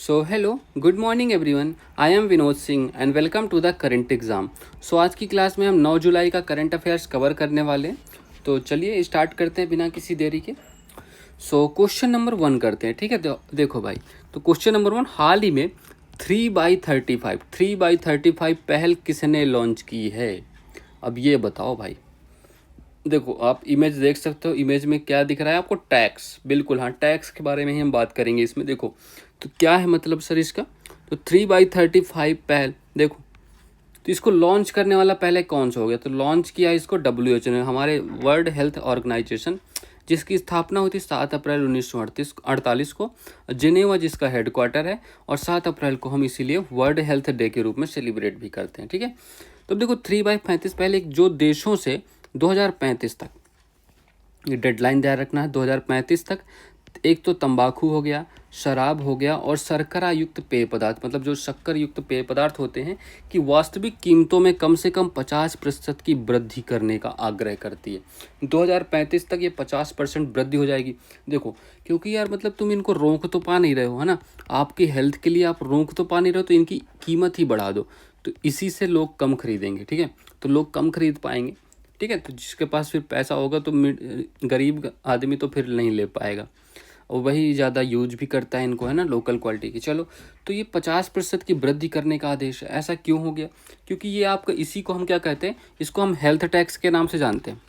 So hello, good morning everyone. I am Vinod Singh and welcome to the current exam. So आज की class में हम 9 जुलाई का करंट अफेयर्स कवर करने वाले हैं। तो चलिए स्टार्ट करते हैं बिना किसी देरी के। सो क्वेश्चन नंबर 1 करते हैं, ठीक है। देखो भाई, तो क्वेश्चन नंबर 1, हाल ही में 3x35 पहल किसने लॉन्च की है? अब ये बताओ भाई। देखो, आप इमेज देख सकते हो। इमेज में क्या दिख रहा है आपको? टैक्स। बिल्कुल हाँ, टैक्स के बारे में ही हम बात करेंगे इसमें। देखो तो क्या है मतलब सर इसका। तो 3x35 पहल, देखो तो इसको लॉन्च करने वाला पहले कौन सा हो गया? तो लॉन्च किया इसको WHO ने, हमारे वर्ल्ड हेल्थ ऑर्गेनाइजेशन, जिसकी स्थापना हुई थी 7 अप्रैल 1948 को, जिनेवा जिसका हेडक्वार्टर है। और 7 अप्रैल को हम इसीलिए वर्ल्ड हेल्थ डे के रूप में सेलिब्रेट भी करते हैं, ठीक है। तो देखो 3x35 पहले जो देशों से 2035 तक, ये डेडलाइन ध्यान रखना है, 2035 तक। एक तो तंबाकू हो गया, शराब हो गया और शर्करा युक्त पेय पदार्थ, मतलब जो शक्कर युक्त पेय पदार्थ होते हैं, कि वास्तविक कीमतों में कम से कम 50% की वृद्धि करने का आग्रह करती है। 2035 तक ये 50% वृद्धि हो जाएगी। देखो, क्योंकि यार मतलब तुम इनको रोक तो पा नहीं रहे हो, है ना। आपकी हेल्थ के लिए आप रोक तो पा नहीं रहे हो, तो इनकी कीमत ही बढ़ा दो। तो इसी से लोग कम खरीदेंगे, ठीक है। तो लोग कम खरीद पाएंगे, ठीक है। तो जिसके पास फिर पैसा होगा तो गरीब आदमी तो फिर नहीं ले पाएगा, और वही ज़्यादा यूज भी करता है इनको, है ना, लोकल क्वालिटी की। चलो, तो ये 50% की वृद्धि करने का आदेश है। ऐसा क्यों हो गया? क्योंकि ये आपका, इसी को हम क्या कहते हैं, इसको हम हेल्थ टैक्स के नाम से जानते हैं,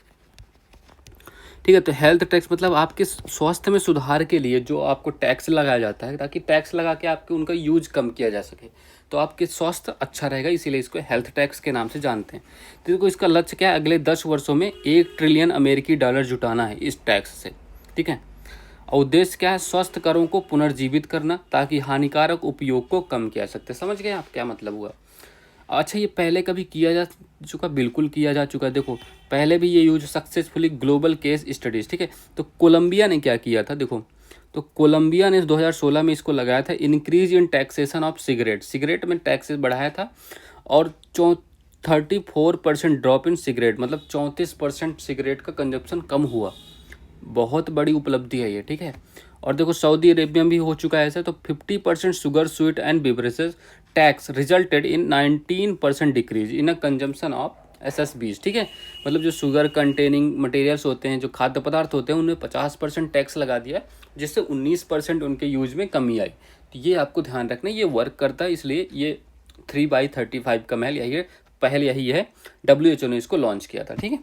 ठीक है। तो हेल्थ टैक्स मतलब आपके स्वास्थ्य में सुधार के लिए जो आपको टैक्स लगाया जाता है, ताकि टैक्स लगा के आपके उनका यूज कम किया जा सके, तो आपके स्वास्थ्य अच्छा रहेगा, इसीलिए इसको हेल्थ टैक्स के नाम से जानते हैं। तो देखो, इसका लक्ष्य क्या है? अगले 10 वर्षों में $1 ट्रिलियन अमेरिकी डॉलर जुटाना है इस टैक्स से, ठीक है। और उद्देश्य क्या है? स्वस्थ करों को पुनर्जीवित करना, ताकि हानिकारक उपयोग को कम किया जा सकते। समझ गए आप क्या मतलब हुआ? अच्छा, ये पहले कभी किया जा चुका? बिल्कुल किया जा चुका है। देखो, पहले भी ये use successfully global case studies, ठीक है। तो कोलंबिया ने क्या किया था? देखो, तो कोलंबिया ने 2016 में इसको लगाया था, increase in taxation of cigarette. Cigarette में टैक्सेस बढ़ाया था, और 34% ड्रॉप इन सिगरेट, मतलब 34% सिगरेट का कंजप्शन कम हुआ। बहुत बड़ी उपलब्धि है ये, ठीक है। और देखो, सऊदी अरेबिया में भी हो चुका है ऐसा। तो 50% sugar, sweet and beverages tax resulted in 19% decrease in a consumption of SSBs, ठीक है। मतलब जो शुगर कंटेनिंग मटेरियल्स होते हैं, जो खाद्य पदार्थ होते हैं, उनमें 50% टैक्स लगा दिया, जिससे 19% उनके यूज में कमी आई। तो ये आपको ध्यान रखना, ये वर्क करता है, इसलिए ये 3x35 का पहल यही है। WHO ने इसको लॉन्च किया था, ठीक है।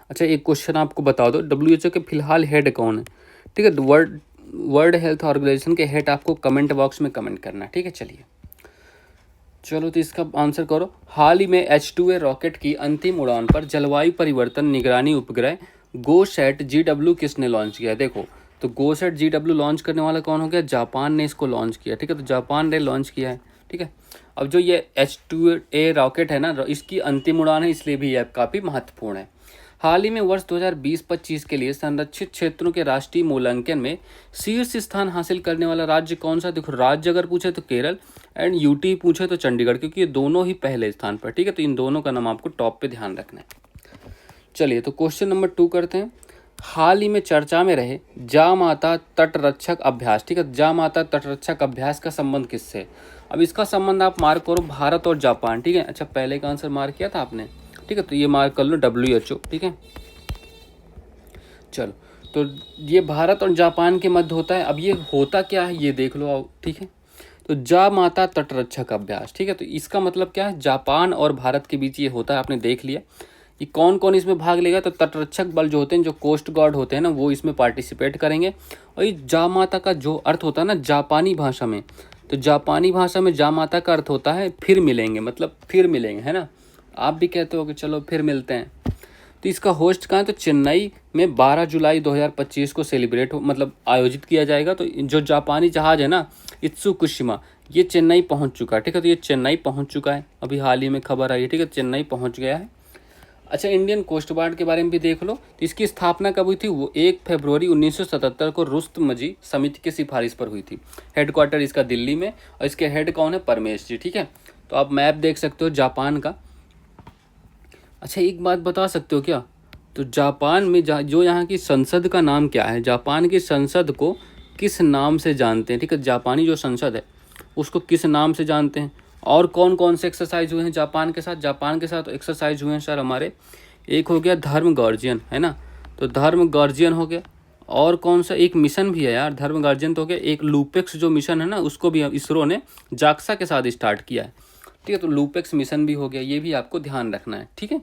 अच्छा, एक क्वेश्चन आपको बता दो, WHO के फिलहाल हेड कौन है? ठीक है, तो वर्ल्ड हेल्थ ऑर्गेनाइजेशन के हेड आपको कमेंट बॉक्स में कमेंट करना, ठीक है। चलो तो इसका आंसर करो। हाल ही में H2A रॉकेट की अंतिम उड़ान पर जलवायु परिवर्तन निगरानी उपग्रह GoSat GW किसने लॉन्च किया? देखो, तो GoSat GW लॉन्च करने वाला कौन हो गया? जापान ने इसको लॉन्च किया, ठीक है। तो जापान ने लॉन्च किया है, ठीक है। अब जो ये H2A रॉकेट है ना, इसकी अंतिम उड़ान है, इसलिए भी यह काफ़ी महत्वपूर्ण है। हाल ही में वर्ष 2020-25 के लिए संरक्षित क्षेत्रों के राष्ट्रीय मूल्यांकन में शीर्ष स्थान हासिल करने वाला राज्य कौन सा? देखो, राज्य अगर पूछे तो केरल, एंड UT पूछे तो चंडीगढ़, क्योंकि ये दोनों ही पहले स्थान पर, ठीक है। तो इन दोनों का नाम आपको टॉप पे ध्यान रखना है। चलिए, तो क्वेश्चन नंबर 2 करते हैं। हाल ही में चर्चा में रहे जामाता तटरक्षक अभ्यास, ठीक है। जामाता तटरक्षक अभ्यास का संबंध किससे? अब इसका संबंध आप मार्क करो, भारत और जापान, ठीक है। अच्छा, पहले का आंसर मार्क किया था आपने, ठीक है। तो ये मार्क कर लो WHO, ठीक है। चलो, तो ये भारत और जापान के मध्य होता है। अब ये होता क्या है ये देख लो आओ, ठीक है। तो जामाता तटरक्षक अभ्यास, ठीक है। तो इसका मतलब क्या है? जापान और भारत के बीच ये होता है, आपने देख लिया। ये कौन कौन इसमें भाग लेगा? तो तटरक्षक बल जो होते हैं, जो कोस्ट गार्ड होते हैं ना, वो इसमें पार्टिसिपेट करेंगे। और ये जामाता का जो अर्थ होता है ना जापानी भाषा में, तो जापानी भाषा में जामाता का अर्थ होता है फिर मिलेंगे, मतलब फिर मिलेंगे, है ना। आप भी कहते हो कि चलो फिर मिलते हैं। तो इसका होस्ट कहाँ है? तो चेन्नई में 12 जुलाई 2025 को सेलिब्रेट मतलब आयोजित किया जाएगा। तो जो जापानी जहाज़ है ना, इत्सुकुशिमा, ये चेन्नई पहुंच चुका है, ठीक है। तो ये चेन्नई पहुंच चुका है, अभी हाल ही में खबर आई है, ठीक है। चेन्नई पहुंच गया है। अच्छा, इंडियन कोस्ट गार्ड के बारे में भी देख लो। तो इसकी स्थापना कब हुई थी? वो 1 फरवरी 1977 को रुस्तमजी समिति की सिफारिश पर हुई थी। हेडक्वार्टर इसका दिल्ली में, और इसके हेड कौन है? परमेश जी, ठीक है। तो आप मैप देख सकते हो जापान का। अच्छा, एक बात बता सकते हो क्या? तो जापान में जो यहाँ की संसद का नाम क्या है? जापान की संसद को किस नाम से जानते हैं, ठीक है, जापानी जो संसद है उसको किस नाम से जानते हैं। और कौन कौन से एक्सरसाइज हुए हैं जापान के साथ, जापान के साथ एक्सरसाइज हुए हैं सर हमारे, एक हो गया धर्म गार्जियन, है ना, तो धर्म गार्जियन हो गया। और कौन सा एक मिशन भी है यार, धर्म गार्जियन तो हो गया, एक लूपेक्स जो मिशन है ना उसको भी इसरो ने जाक्सा के साथ स्टार्ट किया है, ठीक है, तो लूपेक्स मिशन भी हो गया, ये भी आपको ध्यान रखना है, ठीक है।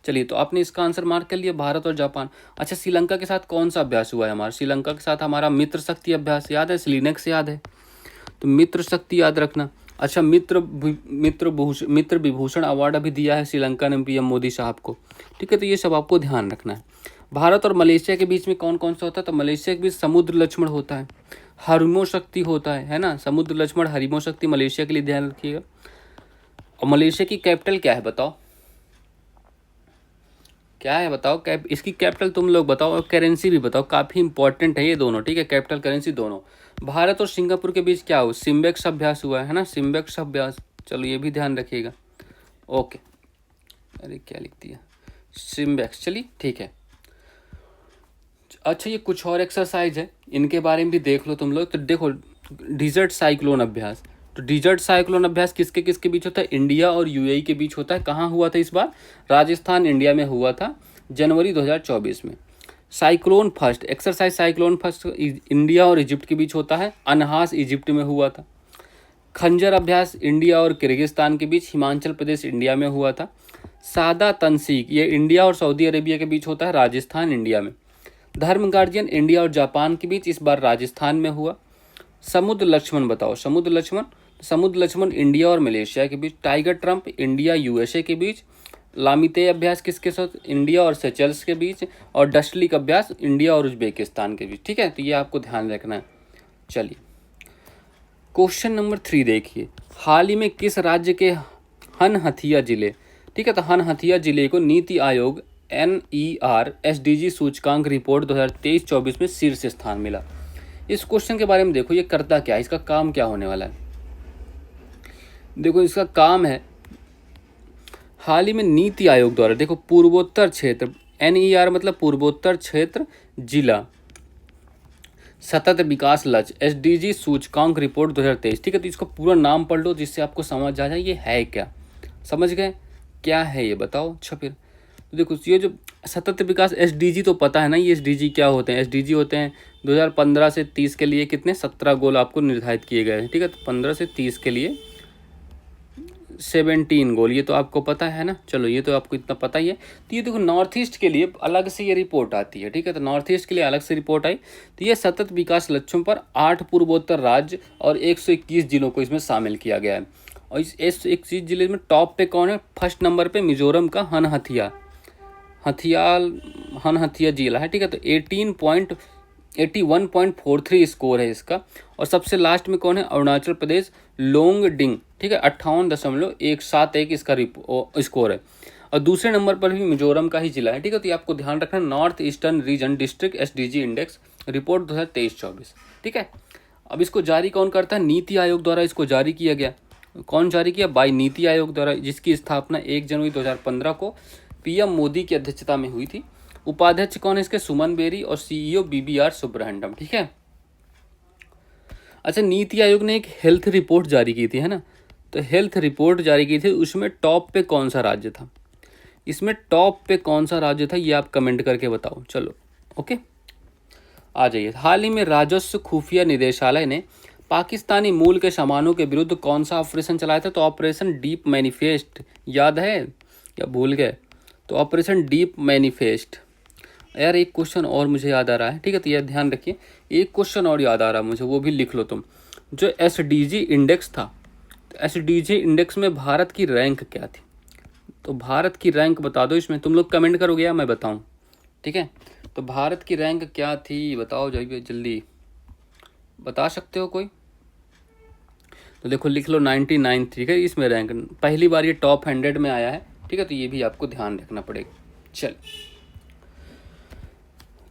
चलिए, तो आपने इसका आंसर मार्क कर लिया, भारत और जापान। अच्छा, श्रीलंका के साथ कौन सा अभ्यास हुआ है हमारा, श्रीलंका के साथ हमारा मित्र शक्ति अभ्यास याद है, स्लीनेक्स याद है, तो मित्र शक्ति याद रखना। अच्छा, मित्र विभूषण अवार्ड अभी दिया है श्रीलंका ने पीएम मोदी साहब को, ठीक है, तो ये सब आपको ध्यान रखना है। भारत और मलेशिया के बीच में कौन कौन सा होता है, तो मलेशिया के बीच समुद्र लक्ष्मण होता है, हरिमो शक्ति होता है ना, समुद्र लक्ष्मण हरिमो शक्ति मलेशिया के लिए ध्यान रखिएगा। और मलेशिया की कैपिटल क्या है बताओ, क्या है बताओ, इसकी कैपिटल तुम लोग बताओ, और करेंसी भी बताओ, काफ़ी इंपॉर्टेंट है ये दोनों, ठीक है, कैपिटल करेंसी दोनों। भारत और सिंगापुर के बीच क्या हो, सिम्बेक्स अभ्यास हुआ है ना, सिम्बेक्स अभ्यास, चलो ये भी ध्यान रखिएगा। ओके, अरे क्या लिखती है, सिम्बेक्स, चलिए ठीक है। अच्छा, ये कुछ और एक्सरसाइज है, इनके बारे में भी देख लो तुम लोग। तो देखो, डिजर्ट साइक्लोन अभ्यास, तो डिजर्ट साइक्लोन अभ्यास किसके किसके बीच होता है, इंडिया और यूएई के बीच होता है। कहाँ हुआ था इस बार, राजस्थान इंडिया में हुआ था, जनवरी 2024 में। Cyclone first exercise, cyclone first India और इजिप्ट के बीच होता है, अनहास इजिप्ट में हुआ था। खंजर अभ्यास इंडिया और किर्गिस्तान के बीच, हिमाचल प्रदेश इंडिया में हुआ था। सादा तंसीक, ये इंडिया और सऊदी अरेबिया के बीच होता है, राजस्थान इंडिया में। धर्म गार्जियन इंडिया और जापान के बीच, इस बार राजस्थान में हुआ। समुद्र लक्ष्मण बताओ, समुद्र लक्ष्मण इंडिया और मलेशिया के बीच। टाइगर ट्रम्प इंडिया यूएसए के बीच। लामिते अभ्यास किसके साथ, इंडिया और सेचल्स के बीच। और डस्टलिक अभ्यास इंडिया और उज्बेकिस्तान के बीच, ठीक है, तो ये आपको ध्यान रखना है। चलिए, क्वेश्चन नंबर 3 देखिए, हाल ही में किस राज्य के हनहथिया जिले, ठीक है, तो हनहथिया जिले को नीति आयोग NER SDG सूचकांक रिपोर्ट 2023-24 में शीर्ष स्थान मिला। इस क्वेश्चन के बारे में देखो, ये करता क्या है, इसका काम क्या होने वाला है। देखो, इसका काम है, हाल ही में नीति आयोग द्वारा, देखो, पूर्वोत्तर क्षेत्र, NER मतलब पूर्वोत्तर क्षेत्र जिला सतत विकास लक्ष्य SDG सूचकांक रिपोर्ट 2023, ठीक है, तो इसका पूरा नाम पढ़ लो जिससे आपको समझ आ जाए ये है क्या, समझ गए क्या है ये बताओ। अच्छा, फिर तो देखो, ये जो सतत विकास SDG तो पता है ना, ये SDG क्या होते हैं, SDG होते हैं 2015 से 30 के लिए कितने 17 गोल आपको निर्धारित किए गए हैं, ठीक है, तो 15 से 30 के लिए 17 गोल, ये तो आपको पता है ना, चलो ये तो आपको इतना पता ही है। तो ये देखो, नॉर्थ ईस्ट के लिए अलग से ये रिपोर्ट आती है, ठीक है, तो नॉर्थ ईस्ट के लिए अलग से रिपोर्ट आई, तो ये सतत विकास लक्ष्यों पर 8 पूर्वोत्तर राज्य और 121 जिलों को इसमें शामिल किया गया है। और इस 121 जिले में टॉप पे कौन है, फर्स्ट नंबर पे मिजोरम का हनहथिया जिला है, ठीक है, तो 81.43 स्कोर है इसका। और सबसे लास्ट में कौन है, अरुणाचल प्रदेश लोंगडिंग, ठीक है, 58.171 इसका स्कोर है। और दूसरे नंबर पर भी मिजोरम का ही जिला है, ठीक है, तो ये आपको ध्यान रखना, north eastern region district SDG index report 2023-24, ठीक है। अब इसको जारी कौन करता है, नीति आयोग द्वारा इसको जारी किया गया। कौन जारी किया, बाय नीति आयोग द्वारा, जिसकी स्थापना 1 जनवरी 2015 को PM मोदी की अध्यक्षता में हुई थी। उपाध्यक्ष कौन है इसके, सुमन बेरी, और CEO BBR सुब्रह्मण्यम, ठीक है। अच्छा, नीति आयोग ने एक हेल्थ रिपोर्ट जारी की थी, है ना, तो हेल्थ रिपोर्ट जारी की थी, उसमें टॉप पे कौन सा राज्य था, इसमें टॉप पे कौन सा राज्य था, ये आप कमेंट करके बताओ। चलो, ओके, आ जाइए। हाल ही में राजस्व खुफिया निदेशालय ने पाकिस्तानी मूल के सामानों के विरुद्ध कौन सा ऑपरेशन चलाया था, तो ऑपरेशन डीप मैनिफेस्ट, याद है या भूल गए, तो ऑपरेशन डीप मैनिफेस्ट। यार, एक क्वेश्चन और मुझे याद आ रहा है, ठीक है, तो यह ध्यान रखिए, एक क्वेश्चन और याद आ रहा है मुझे, वो भी लिख लो तुम। जो SDG इंडेक्स था, तो SDG इंडेक्स में भारत की रैंक क्या थी, तो भारत की रैंक बता दो इसमें, तुम लोग कमेंट करोगे या मैं बताऊं, ठीक है, तो भारत की रैंक क्या थी बताओ, जाइए जल्दी, बता सकते हो कोई, तो देखो लिख लो 99, ठीक है, इसमें रैंक पहली बार ये टॉप 100 में आया है, ठीक है, तो ये भी आपको ध्यान रखना पड़ेगा। चल,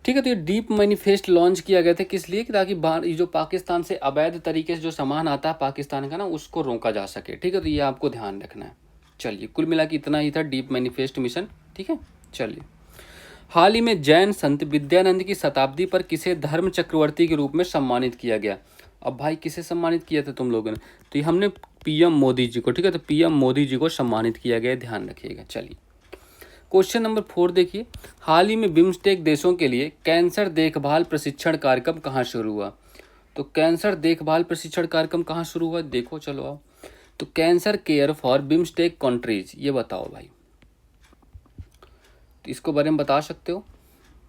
ठीक है, तो ये डीप मैनिफेस्ट लॉन्च किया गया था किस लिए, कि ताकि ये जो पाकिस्तान से अवैध तरीके से जो सामान आता है पाकिस्तान का ना, उसको रोका जा सके, ठीक है, तो ये आपको ध्यान रखना है। चलिए, कुल मिला के इतना ही था डीप मैनिफेस्ट मिशन, ठीक है। चलिए, हाल ही में जैन संत विद्यानंद की शताब्दी पर किसे धर्म चक्रवर्ती के रूप में सम्मानित किया गया? अब भाई किसे सम्मानित किया था तुम लोगों ने? तो ये हमने पीएम मोदी जी को, ठीक है, तो पीएम मोदी जी को सम्मानित किया गया, ध्यान रखिएगा। चलिए क्वेश्चन नंबर 4 देखिए, हाल ही में बिम्स्टेक देशों के लिए कैंसर देखभाल प्रशिक्षण कार्यक्रम कहाँ शुरू हुआ? तो कैंसर देखभाल प्रशिक्षण कार्यक्रम कहाँ शुरू हुआ, देखो चलो आओ। तो cancer care for BIMSTEC countries, ये बताओ भाई, तो इसको बारे में बता सकते हो?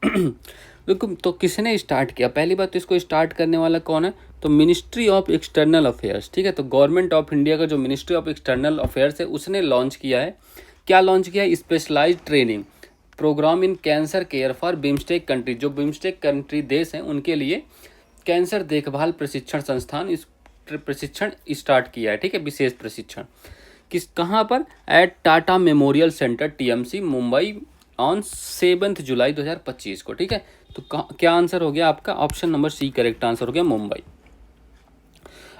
देखो तो किसने स्टार्ट किया? पहली बात तो इसको स्टार्ट करने वाला कौन है? तो मिनिस्ट्री ऑफ एक्सटर्नल अफेयर्स, ठीक है, तो गवर्नमेंट ऑफ इंडिया का जो मिनिस्ट्री ऑफ एक्सटर्नल अफेयर्स है उसने लॉन्च किया है। क्या लॉन्च किया है? Specialised training programme in cancer care for BIMSTEC country, जो बिम्स्टेक कंट्री देश हैं उनके लिए कैंसर देखभाल प्रशिक्षण संस्थान इस प्रशिक्षण स्टार्ट किया है, ठीक है, विशेष प्रशिक्षण। कहाँ पर? At Tata memorial centre TMC Mumbai on 7 July 2025 को, ठीक है। तो क्या आंसर हो गया आपका? Option number C correct answer हो गया, मुंबई।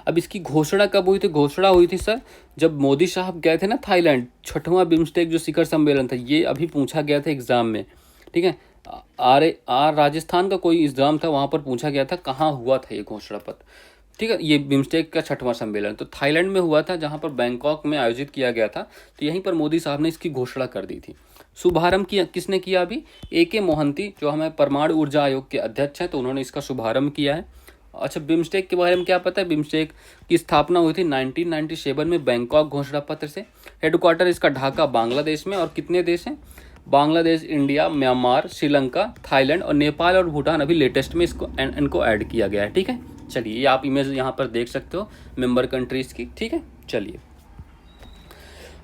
अब इसकी घोषणा कब हुई थी? घोषणा हुई थी सर जब मोदी साहब गए थे ना थाईलैंड, 6वां बिम्स्टेक जो शिखर सम्मेलन था, ये अभी पूछा गया था एग्जाम में, ठीक है। राजस्थान का कोई एग्जाम था, वहाँ पर पूछा गया था कहाँ हुआ था ये घोषणा पत्र, ठीक है। ये बिम्स्टेक का 6वां सम्मेलन तो थाईलैंड में हुआ था, जहाँ पर बैंकॉक में आयोजित किया गया था। तो यहीं पर मोदी साहब ने इसकी घोषणा कर दी थी। शुभारंभ किया किसने किया? अभी AK मोहंती, जो हमें परमाणु ऊर्जा आयोग के अध्यक्ष हैं, तो उन्होंने इसका शुभारंभ किया है। अच्छा, बिम्स्टेक के बारे में क्या पता है? बिम्स्टेक की स्थापना हुई थी 1997 में बैंकॉक घोषणा पत्र से। हेडक्वार्टर इसका ढाका बांग्लादेश में, और कितने देश हैं? Bangladesh, India, Myanmar, Sri Lanka, Thailand और नेपाल और भूटान अभी लेटेस्ट में इनको ऐड किया गया है, ठीक है। चलिए ये आप इमेज यहाँ पर देख सकते हो मेंबर कंट्रीज की, ठीक है। चलिए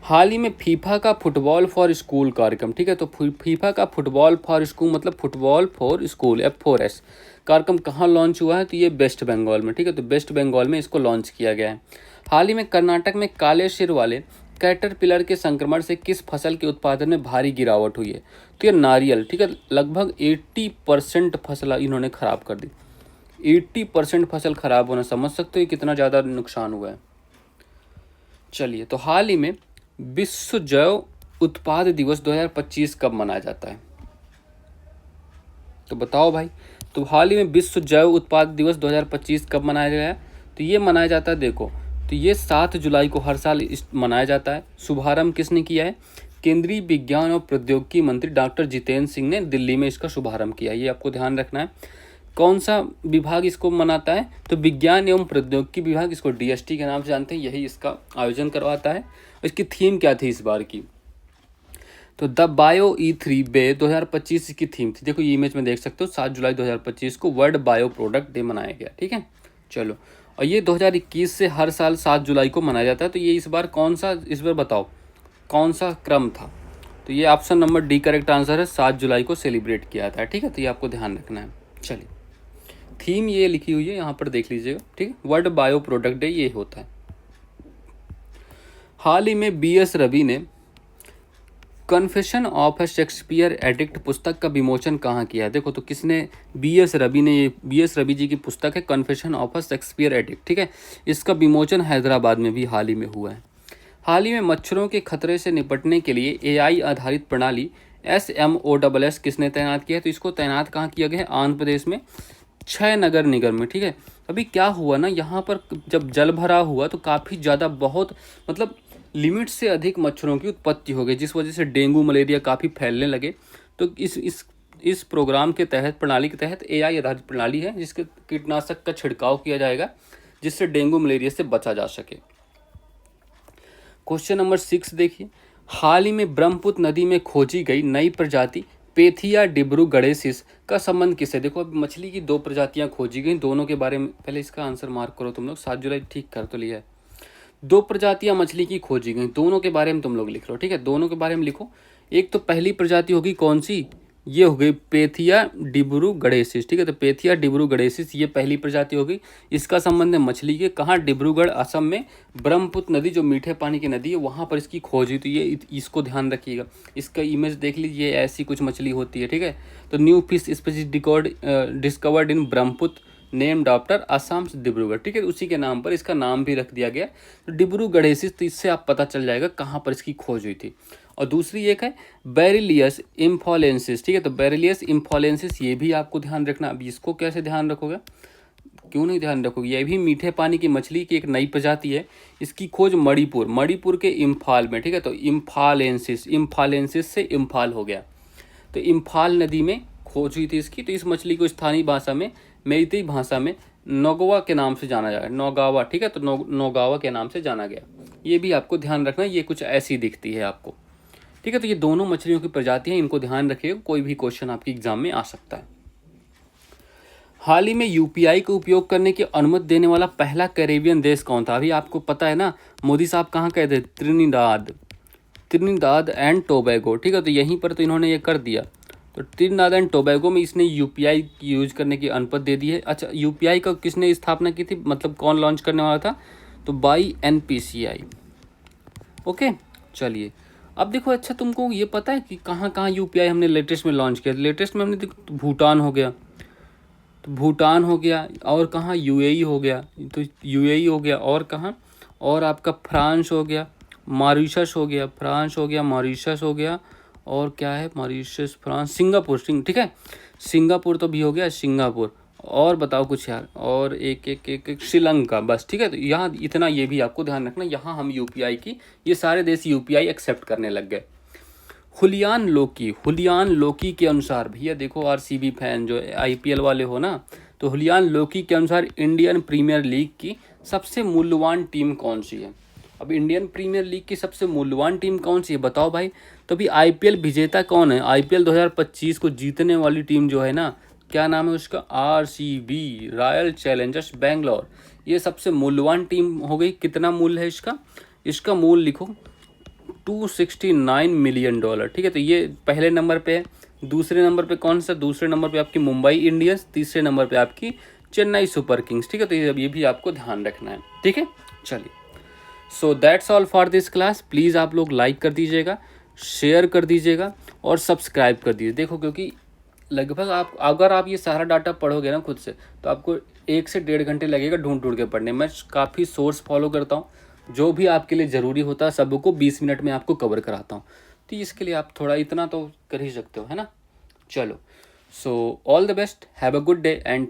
हाल ही में फीफा का फुटबॉल फॉर स्कूल कार्यक्रम, ठीक है, तो फीफा का फुटबॉल फॉर स्कूल मतलब फुटबॉल फॉर स्कूल F4S कार्यक्रम कहाँ लॉन्च हुआ है? तो ये वेस्ट बंगाल में, ठीक है, तो वेस्ट बंगाल में इसको लॉन्च किया गया है। हाल ही में कर्नाटक में काले सिर वाले कैटरपिलर के संक्रमण से किस फसल के उत्पादन में भारी गिरावट हुई है? तो ये नारियल, ठीक है, लगभग 80% फसल इन्होंने खराब कर दी। 80% फसल खराब होना, समझ सकते हो कितना ज़्यादा नुकसान हुआ है। चलिए तो हाल ही में विश्व जैव उत्पाद दिवस 2025 कब मनाया जाता है? तो बताओ भाई। तो हाल ही में विश्व जैव उत्पाद दिवस 2025 कब मनाया गया है? तो ये मनाया जाता है, देखो, तो ये 7 जुलाई को हर साल मनाया जाता है। शुभारंभ किसने किया है? केंद्रीय विज्ञान और प्रौद्योगिकी मंत्री डॉक्टर जितेंद्र सिंह ने दिल्ली में इसका शुभारंभ किया, ये आपको ध्यान रखना है। कौन सा विभाग इसको मनाता है? तो विज्ञान एवं प्रौद्योगिकी विभाग, इसको DST के नाम से जानते हैं, यही इसका आयोजन करवाता है। इसकी थीम क्या थी इस बार की? तो द बायो E3 बे 2025 की थीम थी। देखो ये इमेज में देख सकते हो, 7 जुलाई 2025 को वर्ल्ड बायो प्रोडक्ट डे मनाया गया, ठीक है। चलो, और ये 2021 से हर साल 7 जुलाई को मनाया जाता है। तो ये इस बार कौन सा, इस बार बताओ कौन सा क्रम था? तो ये option number D correct answer है, 7 जुलाई को सेलिब्रेट किया था, ठीक है। तो ये आपको ध्यान रखना है। चलिए थीम ये लिखी हुई है, यहाँ पर देख लीजिएगा, ठीक है, वर्ल्ड बायो प्रोडक्ट डे ये होता है। हाल ही में BS रवि ने confession of A Shakespeare addict पुस्तक का विमोचन कहाँ किया है? देखो तो किसने? BS रवि ने, ये BS रवि जी की पुस्तक है confession of A Shakespeare addict, ठीक है। इसका विमोचन हैदराबाद में भी हाल ही में हुआ है। हाल ही में मच्छरों के खतरे से निपटने के लिए AI आधारित प्रणाली SMOSS किसने तैनात किया है? तो इसको तैनात कहाँ किया गया है? आंध्र प्रदेश में 6 नगर निगम में, ठीक है। अभी क्या हुआ ना, यहाँ पर जब जल भरा हुआ तो काफ़ी ज़्यादा, बहुत मतलब लिमिट से अधिक मच्छरों की उत्पत्ति हो गई, जिस वजह से डेंगू मलेरिया काफ़ी फैलने लगे। तो इस प्रोग्राम के तहत, प्रणाली के तहत AI आधारित प्रणाली है, जिसके कीटनाशक का छिड़काव किया जाएगा, जिससे डेंगू मलेरिया से बचा जा सके। क्वेश्चन नंबर 6 देखिए, हाल ही में ब्रह्मपुत्र नदी में खोजी गई नई प्रजाति पेथिया डिब्रूगढ़ेसिस का संबंध किससे? देखो अब मछली की 2 प्रजातियां खोजी गई, दोनों के बारे में पहले इसका आंसर मार्क करो तुम लोग। 7 जुलाई ठीक कर तो लिया है। 2 प्रजातियां मछली की खोजी गई, दोनों के बारे में तुम लोग लिख लो, ठीक है, दोनों के बारे में लिखो। एक तो पहली प्रजाति होगी कौन सी? ये हो गई पेथिया डिब्रूगढ़ेसिस, ठीक है, तो पेथिया डिब्रूगढ़ेसिस ये पहली प्रजाति होगी। इसका संबंध है मछली के, कहाँ? डिब्रूगढ़ असम में, ब्रह्मपुत्र नदी जो मीठे पानी की नदी है वहाँ पर इसकी खोज हुई। तो ये इसको ध्यान रखिएगा, इसका इमेज देख लीजिए, ऐसी कुछ मछली होती है, ठीक है। तो new fish species discovered in Brahmaputra named after Assam Dibrugarh, ठीक है, उसी के नाम पर इसका नाम भी रख दिया गया। तो डिब्रूगढ़ेसिस, तो इससे आप पता चल जाएगा कहाँ पर इसकी खोज हुई थी। और दूसरी एक है बेरिलियस इम्फोलेंसिस, ठीक है। तो बेरिलियस इम्फोलेंसिस ये भी आपको ध्यान रखना। अब इसको कैसे ध्यान रखोगे, क्यों नहीं ध्यान रखोगे, ये भी मीठे पानी की मछली की एक नई प्रजाति है। इसकी खोज मणिपुर के इम्फाल में, ठीक है। तो इम्फालेंसिस से इम्फाल हो गया। तो इम्फाल नदी में खोज हुई थी इसकी। तो इस मछली को स्थानीय भाषा में, मेइतेई भाषा में नोगावा के नाम से जाना जाएगा, नोगावा, ठीक है। तो नोगावा के नाम से जाना गया। ये भी आपको ध्यान रखना, ये कुछ ऐसी दिखती है आपको, ठीक है। तो ये दोनों मछलियों की प्रजातियां, इनको ध्यान रखिएगा, कोई भी क्वेश्चन आपके एग्जाम में आ सकता है। हाल ही में यूपीआई का उपयोग करने की अनुमति देने वाला पहला कैरेबियन देश कौन था? अभी आपको पता है ना, मोदी साहब कहाँ गए थे? त्रिनिदाद एंड टोबैगो, ठीक है। तो यहीं पर तो इन्होंने ये कर दिया। तो त्रिनिदाद एंड टोबैगो में इसने यूपीआई यूज करने की अनुमति दे दी है। अच्छा, यूपीआई का किसने स्थापना की थी, मतलब कौन लॉन्च करने वाला था? तो बाई एनपीसीआई। ओके, चलिए अब देखो। अच्छा, तुमको ये पता है कि कहाँ कहाँ यूपीआई हमने लेटेस्ट में लॉन्च किया? लेटेस्ट में हमने देखो, भूटान हो गया, तो भूटान हो गया, और कहाँ? यूएई हो गया, तो यूएई हो गया, और कहाँ? और आपका फ्रांस हो गया, मॉरिशस हो गया, फ्रांस हो गया, मॉरिशस हो गया, और क्या है? मॉरिशस, फ्रांस, सिंगापुर, ठीक है। सिंगापुर तो भी हो गया, सिंगापुर। और बताओ कुछ यार, और एक श्रीलंका, बस, ठीक है। तो यहाँ इतना, ये भी आपको ध्यान रखना, यहाँ हम यूपीआई की, ये सारे देश यूपीआई एक्सेप्ट करने लग गए। हुलियान लोकी के अनुसार, भैया देखो आरसीबी फैन जो आईपीएल वाले हो ना, तो हुलियान लोकी के अनुसार इंडियन प्रीमियर लीग की सबसे मूल्यवान टीम कौन सी है? अब इंडियन प्रीमियर लीग की सबसे मूल्यवान टीम कौन सी है, बताओ भाई। तो अभी आईपीएल विजेता कौन है? आईपीएल 2025 को जीतने वाली टीम जो है ना, क्या नाम है उसका? RCB, royal Challengers Bangalore. ये सबसे मूल्यवान टीम हो गई। कितना मूल्य है इसका? इसका मूल्य लिखो, $269 मिलियन, ठीक है। तो ये पहले नंबर पे है। दूसरे नंबर पे कौन सा? दूसरे नंबर पे आपकी मुंबई इंडियंस, तीसरे नंबर पे आपकी चेन्नई सुपर किंग्स, ठीक है। तो ये भी आपको ध्यान रखना है, ठीक है। चलिए, so that's all for this class. Please आप लोग लाइक कर दीजिएगा, शेयर कर दीजिएगा, और सब्सक्राइब कर दीजिए। देखो, क्योंकि लगभग आप, अगर आप ये सारा डाटा पढ़ोगे ना खुद से, तो आपको 1 से 1.5 घंटे लगेगा ढूंढ के पढ़ने। मैं काफ़ी सोर्स फॉलो करता हूँ, जो भी आपके लिए ज़रूरी होता है सबको 20 मिनट में आपको कवर कराता हूँ। तो इसके लिए आप थोड़ा इतना तो कर ही सकते हो, है ना। चलो, so all the best, have a good day and